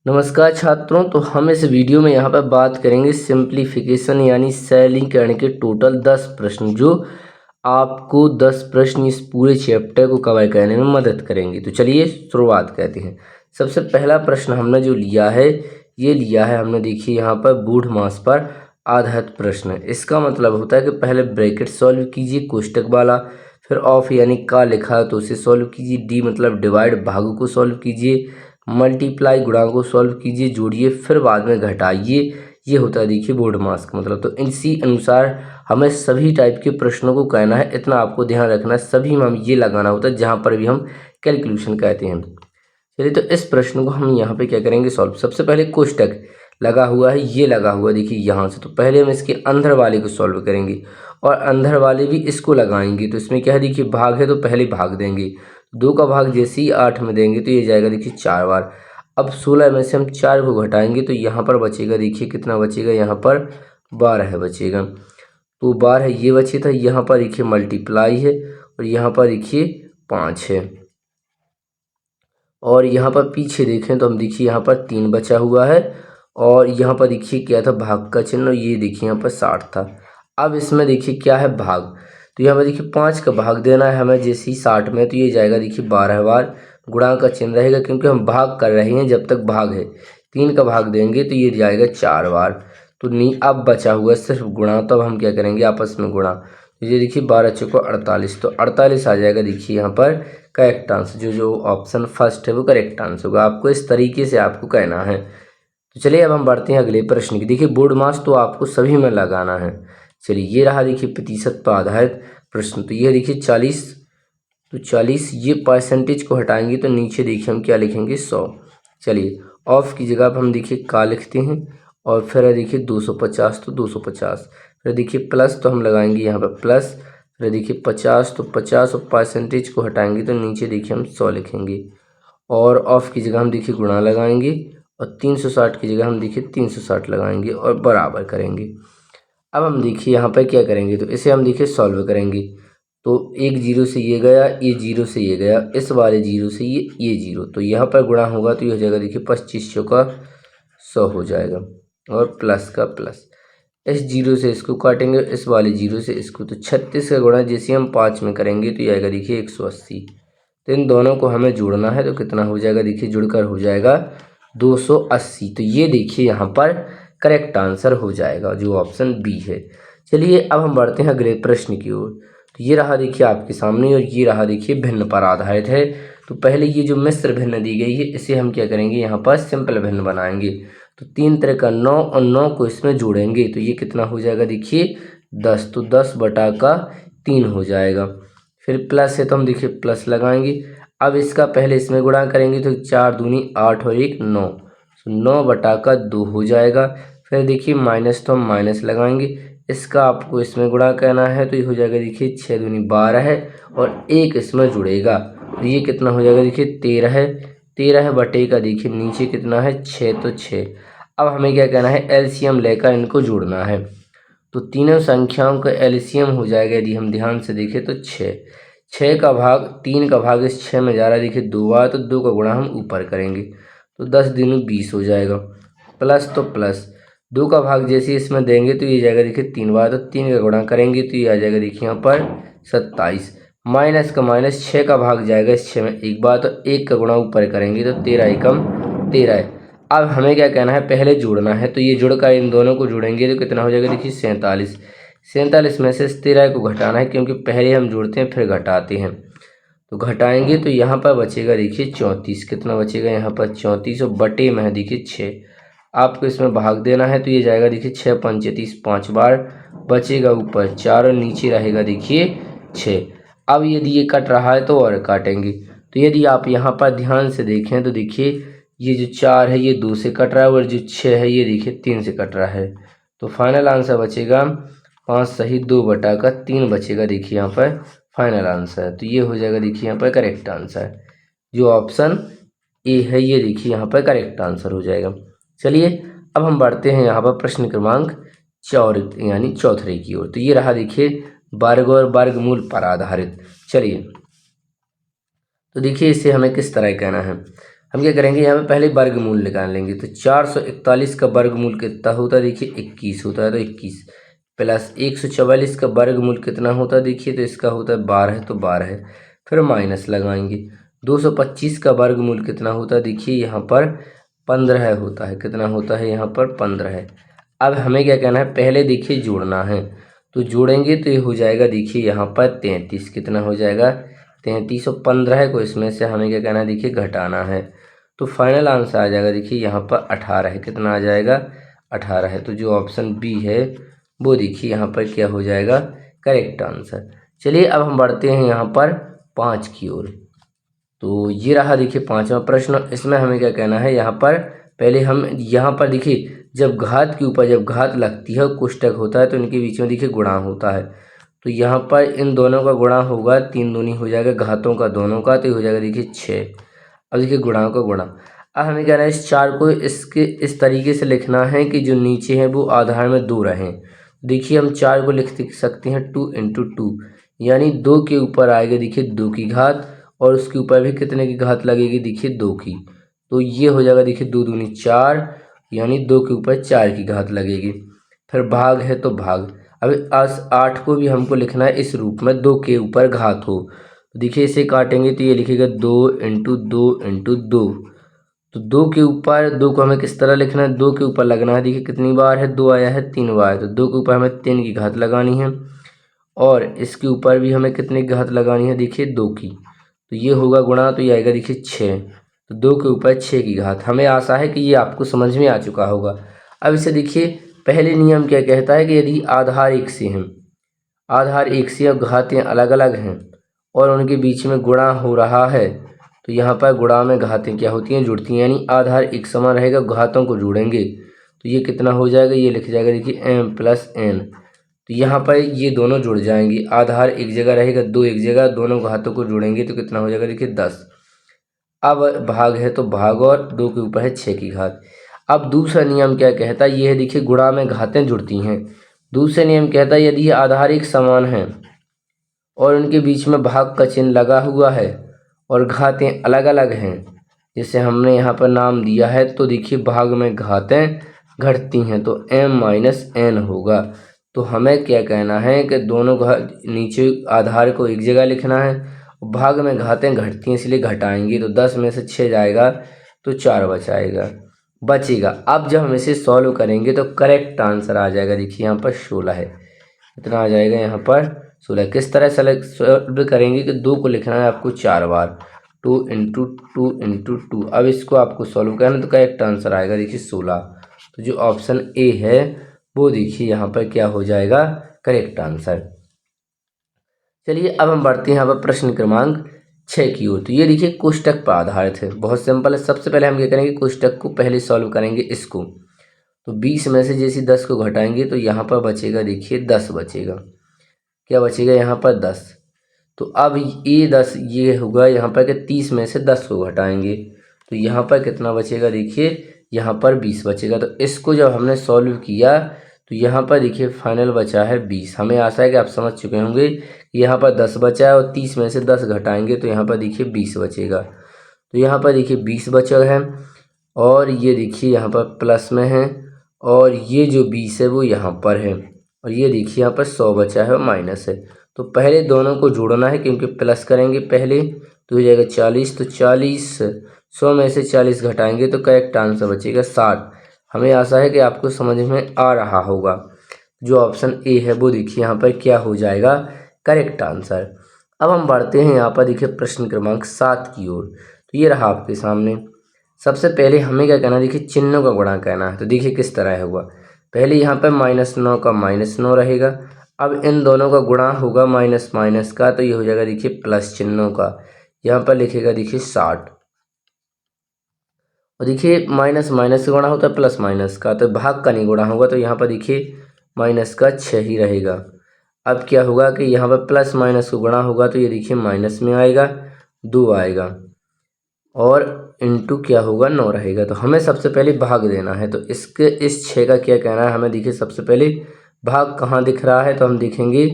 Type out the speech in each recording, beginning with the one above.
नमस्कार छात्रों, तो हम इस वीडियो में यहाँ पर बात करेंगे सिंप्लीफिकेशन यानी सरलीकरण के टोटल 10 प्रश्न जो आपको 10 प्रश्न इस पूरे चैप्टर को कवर करने में मदद करेंगे। तो चलिए शुरुआत करते हैं। सबसे पहला प्रश्न हमने जो लिया है ये लिया है हमने, देखिए यहाँ पर बूढ़मास पर आधारित प्रश्न। इसका मतलब होता है कि पहले ब्रैकेट सॉल्व कीजिए कोष्टक वाला, फिर ऑफ यानी का लिखा है तो उसे सॉल्व कीजिए, डी मतलब डिवाइड भाग को सॉल्व कीजिए, मल्टीप्लाई गुणा को सॉल्व कीजिए, जोड़िए, फिर बाद में घटाइए। ये होता है देखिए बोर्ड मास का मतलब। तो इसी अनुसार हमें सभी टाइप के प्रश्नों को कहना है। इतना आपको ध्यान रखना है, सभी में हम ये लगाना होता है जहाँ पर भी हम कैलकुलेशन कहते हैं। चलिए, तो इस प्रश्न को हम यहाँ पे क्या करेंगे सॉल्व। सबसे पहले कोष्टक लगा हुआ है, ये लगा हुआ है देखिए यहाँ से, तो पहले हम इसके अंदर वाले को सॉल्व करेंगे और अंदर वाले भी इसको लगाएंगे। तो इसमें क्या है देखिए भाग है तो पहले भाग देंगे, 2 का भाग जैसे ही 8 में देंगे तो ये जाएगा देखिए 4 बार। अब 16 में से हम 4 को घटाएंगे तो यहाँ पर बचेगा देखिए कितना बचेगा, यहाँ पर 12 बचेगा। तो 12 ये बचे था, यहाँ पर देखिए मल्टीप्लाई है और यहाँ पर देखिए 5 है। और यहाँ पर पीछे देखें तो हम देखिए यहाँ पर 3 बचा हुआ है और यहाँ पर देखिए क्या था भाग का चिन्ह, ये देखिए यहाँ पर 60 था। अब इसमें देखिए क्या है भाग, तो यहाँ पर देखिए 5 का भाग देना है हमें जैसे ही 60 में, तो ये जाएगा देखिए 12 बार। गुणा का चिन्ह रहेगा क्योंकि हम भाग कर रहे हैं, जब तक भाग है 3 का भाग देंगे तो ये जाएगा 4 बार। तो नहीं, अब बचा हुआ सिर्फ गुणा, तो अब हम क्या करेंगे आपस में गुणा। तो ये देखिए 12 चौको 48, तो 48 आ जाएगा देखिए यहाँ पर करेक्ट आंसर। जो ऑप्शन फर्स्ट है वो करेक्ट आंसर होगा। आपको इस तरीके से आपको कहना है। तो चलिए अब हम बढ़ते हैं अगले प्रश्न की। देखिए बोर्ड मास तो आपको सभी में लगाना है। चलिए ये रहा देखिए प्रतिशत पर आधारित प्रश्न। तो ये देखिए 40, तो 40 ये परसेंटेज को हटाएंगे तो नीचे देखिए हम क्या लिखेंगे 100। चलिए ऑफ की जगह पर हम देखिए का लिखते हैं और फिर देखिए 250 तो 250, फिर देखिए प्लस तो हम लगाएंगे यहाँ पर प्लस, फिर देखिए 50 तो 50 और परसेंटेज को हटाएंगे तो नीचे देखिए हम 100 लिखेंगे और ऑफ की जगह हम देखिए गुणा लगाएंगे और 360 की जगह हम देखिए 360 लगाएंगे और बराबर करेंगे। अब हम देखिए यहाँ पर क्या करेंगे, तो इसे हम देखिए सॉल्व करेंगे। तो एक जीरो से ये गया, ये जीरो से ये गया, इस वाले जीरो से ये जीरो, तो यहाँ पर गुणा होगा तो ये हो जाएगा देखिए 25 का 100 हो जाएगा और प्लस का प्लस। इस जीरो से इसको काटेंगे, इस वाले जीरो से इसको, तो 36 का गुणा जैसे हम 5 में करेंगे तो ये आएगा देखिए 180। तो इन दोनों को हमें जोड़ना है तो कितना हो जाएगा देखिए, जुड़कर हो जाएगा 280। तो ये देखिए यहाँ पर करेक्ट आंसर हो जाएगा जो ऑप्शन बी है। चलिए अब हम बढ़ते हैं अगले प्रश्न की ओर। तो ये रहा देखिए आपके सामने और ये रहा देखिए भिन्न पर आधारित है। तो पहले ये जो मिश्र भिन्न दी गई है इसे हम क्या करेंगे यहाँ पर सिंपल भिन्न बनाएंगे। तो 3 तरह का 9 और 9 को इसमें जोड़ेंगे तो ये कितना हो जाएगा देखिए 10, तो 10 बटा का 3 हो जाएगा। फिर प्लस है तो हम देखिए प्लस लगाएंगे। अब इसका पहले इसमें गुणा करेंगे तो 4 दूनी 8 और 1 9, तो 9 बटा का 2 हो जाएगा। फिर देखिए माइनस, तो हम माइनस लगाएंगे, इसका आपको इसमें गुणा करना है तो ये हो जाएगा देखिए 6 दूनी 12 है और 1 इसमें जुड़ेगा तो ये कितना हो जाएगा देखिए 13 है। 13 बटे का देखिए नीचे कितना है 6, तो 6। अब हमें क्या करना है एलसीएम लेकर इनको जोड़ना है। तो तीनों संख्याओं का एलसीएम हो जाएगा यदि हम ध्यान से देखें तो 6। 6 का भाग 3 का भाग इस 6 में जा रहा है देखिए 2 बार, तो 2 का गुणा हम ऊपर करेंगे तो 10 दूनी 20 हो जाएगा। प्लस तो प्लस 2 का भाग जैसे इसमें देंगे तो ये जाएगा देखिए 3 बार, तो 3 का गुणा करेंगे तो ये आ जाएगा देखिए यहाँ पर 27। माइनस का माइनस 6 का भाग जाएगा इस 6 में एक बार, तो 1 का गुणा ऊपर करेंगे तो 13 एकम 13 है। अब हमें क्या कहना है पहले जोड़ना है, तो ये जुड़कर इन दोनों को जोड़ेंगे तो कितना हो जाएगा देखिए 47। 47 में से 13 को घटाना है क्योंकि पहले हम जोड़ते हैं फिर घटाते हैं। तो घटाएंगे तो यहाँ पर बचेगा देखिए 34। कितना बचेगा यहाँ पर 34 और बटे में है देखिए 6। आपको इसमें भाग देना है तो ये जाएगा देखिए 6 पंचे 30, 5 बार, बचेगा ऊपर 4 और नीचे रहेगा देखिए 6। अब यदि ये कट रहा है तो और काटेंगे। तो यदि आप यहाँ पर ध्यान से देखें तो देखिए ये जो 4 है ये 2 से कट रहा है और जो 6 है ये देखिए 3 से कट रहा है। तो फाइनल आंसर बचेगा 5 सही 2 बटा का 3 बचेगा देखिए यहाँ पर फाइनल आंसर। तो ये हो जाएगा देखिए यहाँ पर करेक्ट आंसर, जो ऑप्शन ए है ये देखिए यहाँ पर करेक्ट आंसर हो जाएगा। चलिए अब हम बढ़ते हैं यहाँ पर प्रश्न क्रमांक 4 यानी चौथे की ओर। तो ये रहा देखिए वर्ग और वर्गमूल पर आधारित। चलिए तो देखिए इसे हमें किस तरह कहना है। हम क्या करेंगे, यहाँ पे पहले वर्गमूल निकाल लेंगे। तो 441 का वर्गमूल कितना होता है, देखिए 21 होता है। तो 21 प्लस 144 का वर्गमूल कितना होता है, देखिए तो इसका होता है 12, तो 12 फिर माइनस लगाएंगे। 225 का वर्गमूल कितना होता है, देखिए यहाँ पर 15 होता है। कितना होता है यहाँ पर 15। अब हमें क्या कहना है, पहले देखिए जोड़ना है। तो जोड़ेंगे तो ये हो जाएगा, देखिए यहाँ पर 33। कितना हो जाएगा 33, और 15 को इसमें से हमें क्या कहना है, देखिए घटाना है। तो फाइनल आंसर आ जाएगा, देखिए यहाँ पर 18 है। कितना आ जाएगा 18 है। तो जो ऑप्शन बी है वो देखिए यहाँ पर क्या हो जाएगा, करेक्ट आंसर। चलिए अब हम बढ़ते हैं यहाँ पर 5 की ओर। तो ये रहा देखिए 5वां प्रश्न। इसमें हमें क्या कहना है, यहाँ पर पहले हम यहाँ पर देखिए जब घात के ऊपर जब घात लगती है और कोष्टक होता है तो इनके बीच में देखिए गुणा होता है। तो यहाँ पर इन दोनों का गुणा होगा, 3 दूनी हो जाएगा घातों का दोनों का, तो ये हो जाएगा देखिए 6। अब देखिए गुणाओं का गुणा। अब हमें कहना है इस 4 को इसके इस तरीके से लिखना है कि जो नीचे है वो आधार में 2 रहें। देखिए हम 4 को लिख सकते हैं 2 × 2, यानी 2 के ऊपर आएगा देखिए 2 की घात, और उसके ऊपर भी कितने की घात लगेगी, देखिए 2 की। तो ये हो जाएगा देखिए 2 दूनी 4, यानी 2 के ऊपर 4 की घात लगेगी। फिर भाग है तो भाग। अब 8 को भी हमको लिखना है इस रूप में, 2 के ऊपर घात हो। देखिए इसे काटेंगे तो ये लिखेगा 2 × 2 × 2। तो 2 के ऊपर 2 को हमें किस तरह लिखना है, 2 के ऊपर लगना है। देखिए कितनी बार है, 2 आया है 3 बार, तो 2 के ऊपर हमें 3 की घात लगानी है, और इसके ऊपर भी हमें कितने की घात लगानी है, देखिए 2 की। तो ये होगा गुणा, तो ये आएगा देखिए 6। तो 2 के ऊपर 6 की घात। हमें आशा है कि ये आपको समझ में आ चुका होगा। अब इसे देखिए पहले नियम क्या कहता है कि यदि आधार एक से हैं, आधार एक से और घातें अलग अलग हैं और उनके बीच में गुणा हो रहा है, तो यहाँ पर गुणा में घातें क्या होती हैं, जुड़ती हैं। यानी आधार एक समान रहेगा, घातों को जोड़ेंगे तो ये कितना हो जाएगा, ये लिख जाएगा देखिए m + n। तो यहाँ पर ये दोनों जुड़ जाएंगे, आधार एक जगह रहेगा, 2 एक जगह, दोनों घातों को जोड़ेंगे तो कितना हो जाएगा, देखिए 10। अब भाग है तो भाग, और 2 के ऊपर है 6 की घात। अब दूसरा नियम क्या कहता है, ये है देखिए गुणा में घातें जुड़ती हैं। दूसरा नियम कहता है यदि आधार एक समान हैं और उनके बीच में भाग का चिन्ह लगा हुआ है और घातें अलग अलग हैं, जैसे हमने यहाँ पर नाम दिया है, तो देखिए भाग में घातें घटती हैं तो m - n होगा। तो हमें क्या कहना है कि दोनों नीचे आधार को एक जगह लिखना है, भाग में घातें घटती हैं इसलिए घटाएंगे, तो 10 में से 6 जाएगा तो 4 बचेगा। अब जब हम इसे सॉल्व करेंगे तो करेक्ट आंसर आ जाएगा, देखिए यहाँ पर 16 है। इतना आ जाएगा यहाँ पर 16। किस तरह सॉल्व करेंगे कि 2 को लिखना है आपको 4 बार, 2 × 2 × 2। अब इसको आपको सॉल्व करना है तो करेक्ट आंसर आएगा देखिए 16। तो जो ऑप्शन ए है वो देखिए यहाँ पर क्या हो जाएगा, करेक्ट आंसर। चलिए अब हम बढ़ते हैं यहाँ पर प्रश्न क्रमांक 6 की ओर। तो ये देखिए कोष्टक पर आधारित है, बहुत सिंपल है। सबसे पहले हम क्या करेंगे, कोष्टक को पहले सॉल्व करेंगे इसको। तो 20 में से जैसे 10 को घटाएंगे तो यहाँ पर बचेगा देखिए 10 बचेगा। क्या बचेगा यहाँ पर 10। तो अब ये 10 ये होगा यहाँ पर कि 30 में से 10 को घटाएंगे तो यहाँ पर कितना बचेगा, देखिए यहाँ पर 20 बचेगा। तो इसको जब हमने सॉल्व किया तो यहाँ पर देखिए फाइनल बचा है 20। हमें आशा है कि आप समझ चुके होंगे कि यहाँ पर 10 बचा है और 30 में से 10 घटाएंगे तो यहाँ पर देखिए 20 बचेगा। तो यहाँ पर देखिए 20 बचा है, और ये देखिए यहाँ पर प्लस में है, और ये जो 20 है वो यहाँ पर है, और ये देखिए यहाँ पर 100 बचा है और माइनस है। तो पहले दोनों को जोड़ना है क्योंकि प्लस करेंगे पहले, तो हो जाएगा 40। तो 40 100 में से 40 घटाएंगे तो करेक्ट आंसर बचेगा 60। हमें आशा है कि आपको समझ में आ रहा होगा। जो ऑप्शन ए है वो देखिए यहाँ पर क्या हो जाएगा, करेक्ट आंसर। अब हम बढ़ते हैं यहाँ पर देखिए प्रश्न क्रमांक 7 की ओर। तो ये रहा आपके सामने। सबसे पहले हमें क्या कहना है, देखिए चिन्हों का गुणा कहना है। तो देखिए किस तरह हुआ, पहले यहाँ पर -9 का -9 रहेगा। अब इन दोनों का गुणा होगा माइनस माइनस का, तो ये हो जाएगा देखिए प्लस चिन्हों का। यहाँ पर लिखेगा देखिए 60, और देखिए माइनस माइनस से गुणा होता है प्लस माइनस का, तो भाग का नहीं गुणा होगा, तो यहाँ पर देखिए माइनस का 6 ही रहेगा। अब क्या होगा कि यहाँ पर प्लस माइनस को गुणा होगा तो ये देखिए माइनस में आएगा 2 आएगा, और इंटू क्या होगा 9 रहेगा। तो हमें सबसे पहले भाग देना है, तो इसके इस 6 का क्या कहना है हमें, देखिए सबसे पहले भाग कहाँ दिख रहा है, तो हम देखेंगे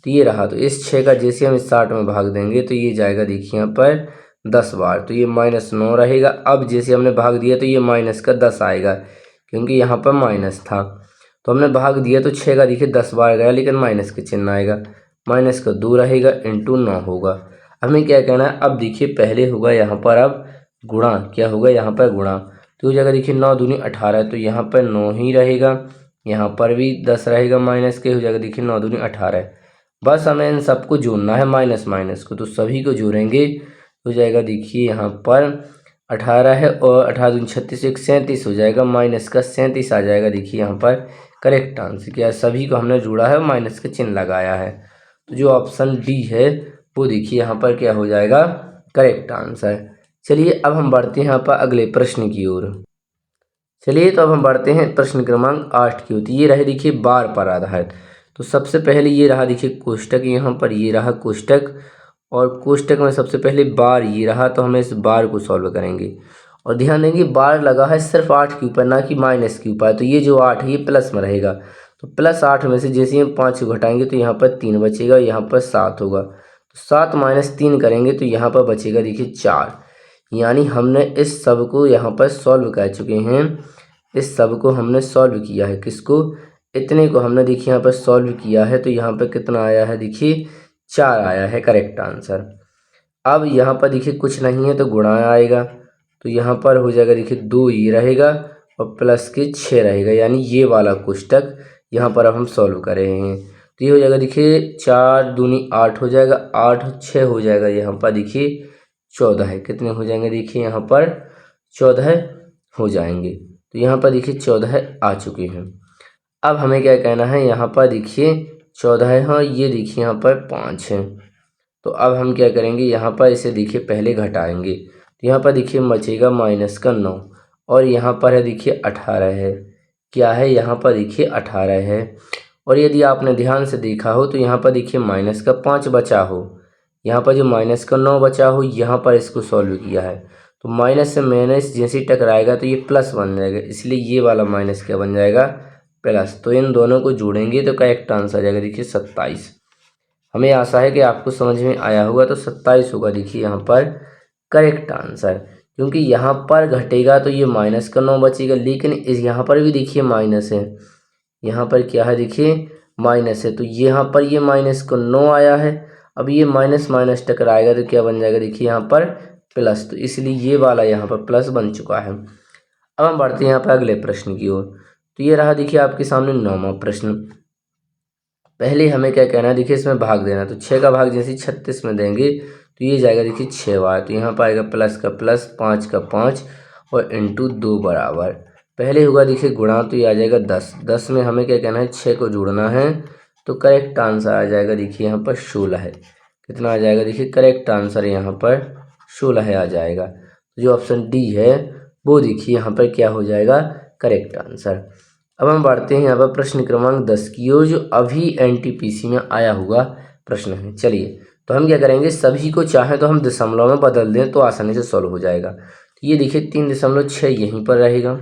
तो ये रहा। तो इस 6 का जैसे हम इस 60 में भाग देंगे तो ये जाएगा देखिए यहाँ पर 10 बार, तो ये -9 रहेगा। अब जैसे हमने भाग दिया तो ये माइनस का 10 आएगा, क्योंकि यहाँ पर माइनस था। तो हमने भाग दिया तो 6 का देखिए 10 बार गया, लेकिन माइनस के चिन्ह आएगा, माइनस का 2 रहेगा इंटू 9 होगा। हमें क्या कहना है, अब देखिए पहले होगा यहाँ पर अब गुणा, क्या होगा यहाँ पर गुणा, तो उस जगह देखिए 9 दूनी 18, तो यहाँ पर 9 ही रहेगा, यहाँ पर भी 10 रहेगा माइनस के, हो जाएगा देखिए 9 दूनी 18। बस हमें इन सबको जोड़ना है माइनस माइनस को, तो सभी को जोड़ेंगे हो जाएगा देखिए यहाँ पर 18 है और 18 दूनी 36, 37 हो जाएगा, माइनस का 37 आ जाएगा। देखिए यहाँ पर करेक्ट आंसर क्या है, सभी को हमने जोड़ा है, माइनस का चिन्ह लगाया है, तो जो ऑप्शन डी है वो देखिए यहाँ पर क्या हो जाएगा, करेक्ट आंसर। चलिए अब हम बढ़ते हैं यहाँ पर अगले प्रश्न की ओर। चलिए तो अब हम बढ़ते हैं प्रश्न क्रमांक 8 की ओर। ये रहे देखिए बार पर आधारित। तो सबसे पहले ये रहा देखिए कोष्टक, यहाँ पर ये रहा कोष्टक, और कोष्टक में सबसे पहले बार ये रहा, तो हमें इस बार को सॉल्व करेंगे। और ध्यान देंगे बार लगा है सिर्फ 8 के ऊपर, ना कि माइनस के ऊपर, तो ये जो 8 है ये प्लस में रहेगा। तो +8 में से जैसे ही हम 5 को घटाएंगे तो यहाँ पर 3 बचेगा, यहाँ पर 7 होगा, तो 7 - 3 करेंगे तो यहाँ पर बचेगा देखिए 4। यानी हमने इस सब को यहाँ पर सॉल्व कर चुके हैं, इस सब को हमने सॉल्व किया है, किसको, इतने को हमने देखिए यहाँ पर सॉल्व किया है। तो यहाँ पर कितना आया है देखिए 4 आया है करेक्ट आंसर। अब यहाँ पर देखिए कुछ नहीं है तो गुणा आएगा, तो यहाँ पर हो जाएगा देखिए 2 ये रहेगा और प्लस के 6 रहेगा, यानी ये वाला कोष्टक यहाँ पर अब हम सॉल्व कर रहे हैं। तो ये हो जाएगा देखिए 4 दूनी 8 हो जाएगा, 8 6 हो जाएगा, यहाँ पर देखिए 14 है, कितने हो जाएंगे देखिए यहाँ पर 14 हो जाएंगे। तो यहाँ पर देखिए 14 आ चुके हैं। अब हमें क्या कहना है, यहाँ पर देखिए 14 है, हाँ ये देखिए यहाँ पर 5 है। तो अब हम क्या करेंगे, यहाँ पर इसे देखिए पहले घटाएंगे, तो यहाँ पर देखिए बचेगा माइनस का 9, और यहाँ पर है देखिए 18 है, क्या है यहाँ पर देखिए 18 है। और यदि आपने ध्यान से देखा हो तो यहाँ पर देखिए माइनस का 5 बचा हो, यहाँ पर जो माइनस का 9 बचा हो, यहाँ पर इसको सॉल्व किया है, तो माइनस से माइनस जैसे ही टकराएगा तो ये प्लस बन जाएगा, इसलिए ये वाला माइनस क्या बन जाएगा, प्लस। तो इन दोनों को जोड़ेंगे तो करेक्ट आंसर आ जाएगा देखिए 27। हमें आशा है कि आपको समझ में आया होगा, तो 27 होगा देखिए यहाँ पर करेक्ट आंसर। क्योंकि यहाँ पर घटेगा तो ये माइनस का 9 बचेगा, लेकिन इस यहाँ पर भी देखिए माइनस है, यहाँ पर क्या है देखिए माइनस है, तो यहाँ पर ये माइनस का 9 आया है। अब ये माइनस माइनस टकराएगा तो क्या बन जाएगा देखिए यहाँ पर प्लस, तो इसलिए ये वाला यहाँ पर प्लस बन चुका है। अब हम बढ़ते हैं यहाँ पर अगले प्रश्न की ओर। तो ये रहा देखिए आपके सामने 9वां प्रश्न। पहले हमें क्या कहना है देखिए, इसमें भाग देना, तो 6 का भाग जैसे 36 में देंगे तो ये जाएगा देखिए 6 बार, तो यहाँ पर आएगा प्लस का प्लस, 5 का 5 और इंटू 2 बराबर। पहले होगा देखिए गुणा, तो ये आ जाएगा 10, 10 में हमें क्या कहना है 6 को जोड़ना है, तो करेक्ट आंसर आ जाएगा देखिए यहाँ पर 16 है। कितना आ जाएगा देखिए, करेक्ट आंसर यहाँ पर 16 आ जाएगा। तो जो ऑप्शन डी है वो देखिए यहाँ पर क्या हो जाएगा, करेक्ट आंसर। अब हम बढ़ते हैं यहाँ पर प्रश्न क्रमांक 10 की ओर, जो अभी एनटीपीसी में आया हुआ प्रश्न है। चलिए तो हम क्या करेंगे, सभी को चाहे तो हम दशमलव में बदल दें तो आसानी से सॉल्व हो जाएगा। तो ये देखिए 3.6 यहीं पर रहेगा,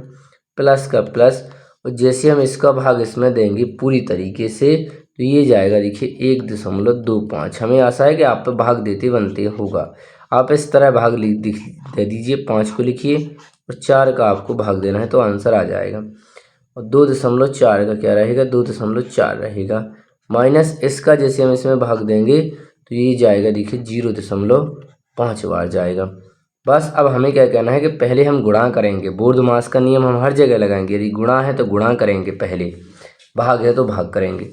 प्लस का प्लस, और जैसे हम इसका भाग इसमें देंगे पूरी तरीके से तो ये जाएगा देखिए 1.25। हमें आशा है कि आप तो भाग देते बनते होगा, आप इस तरह भाग दे दीजिए, 5 को लिखिए और 4 का आपको भाग देना है तो आंसर आ जाएगा। और 2.4 का क्या रहेगा, 2.4 रहेगा, माइनस इसका जैसे हम इसमें भाग देंगे तो ये जाएगा देखिए 0.5 बार जाएगा। बस अब हमें क्या कहना है कि पहले हम गुणा करेंगे, बोर्डमास का नियम हम हर जगह लगाएंगे, यदि गुणा है तो गुणा करेंगे पहले, भाग है तो भाग करेंगे।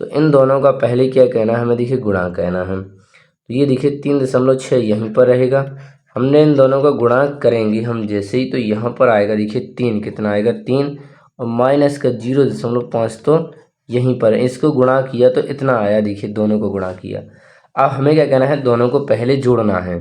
तो इन दोनों का पहले क्या कहना है, हमें देखिए गुणा कहना है। तो ये देखिए 3.6 यहीं पर रहेगा, हमने इन दोनों का गुणा करेंगे हम जैसे ही, तो यहाँ पर आएगा देखिए 3, कितना आएगा 3, और माइनस का 0.5 तो यहीं पर है, इसको गुणा किया तो इतना आया देखिए, दोनों को गुणा किया। अब हमें क्या कहना है, दोनों को पहले जोड़ना है,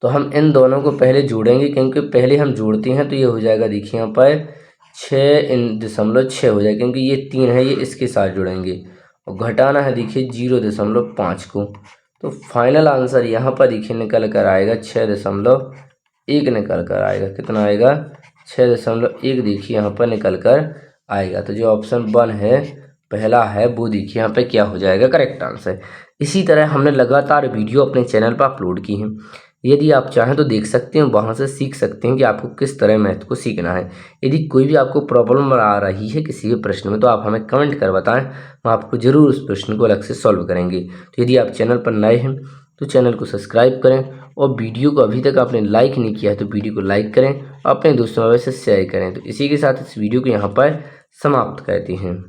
तो हम इन दोनों को पहले जोड़ेंगे, क्योंकि पहले हम जोड़ते हैं तो ये हो जाएगा देखिए यहाँ पर 6.6 हो जाएगा, क्योंकि ये 3 है, ये इसके साथ जुड़ेंगे, और घटाना है देखिए 0.5 को। तो फाइनल आंसर यहाँ पर देखिए निकल कर आएगा 6.1 निकल कर आएगा, कितना आएगा 6.1 देखिए यहाँ पर निकल कर आएगा। तो जो ऑप्शन 1 है पहला है वो देखिए यहाँ पे क्या हो जाएगा करेक्ट आंसर। इसी तरह हमने लगातार वीडियो अपने चैनल पर अपलोड की हैं, यदि आप चाहें तो देख सकते हैं, वहाँ से सीख सकते हैं कि आपको किस तरह मैथ को सीखना है। यदि कोई भी आपको प्रॉब्लम आ रही है किसी भी प्रश्न में तो आप हमें कमेंट कर बताएं, हम आपको ज़रूर उस प्रश्न को अलग से सॉल्व करेंगे। तो यदि आप चैनल पर नए हैं तो चैनल को सब्सक्राइब करें, और वीडियो को अभी तक आपने लाइक नहीं किया है तो वीडियो को लाइक करें, अपने दोस्तों में से शेयर करें। तो इसी के साथ इस वीडियो को यहाँ पर समाप्त करते हैं।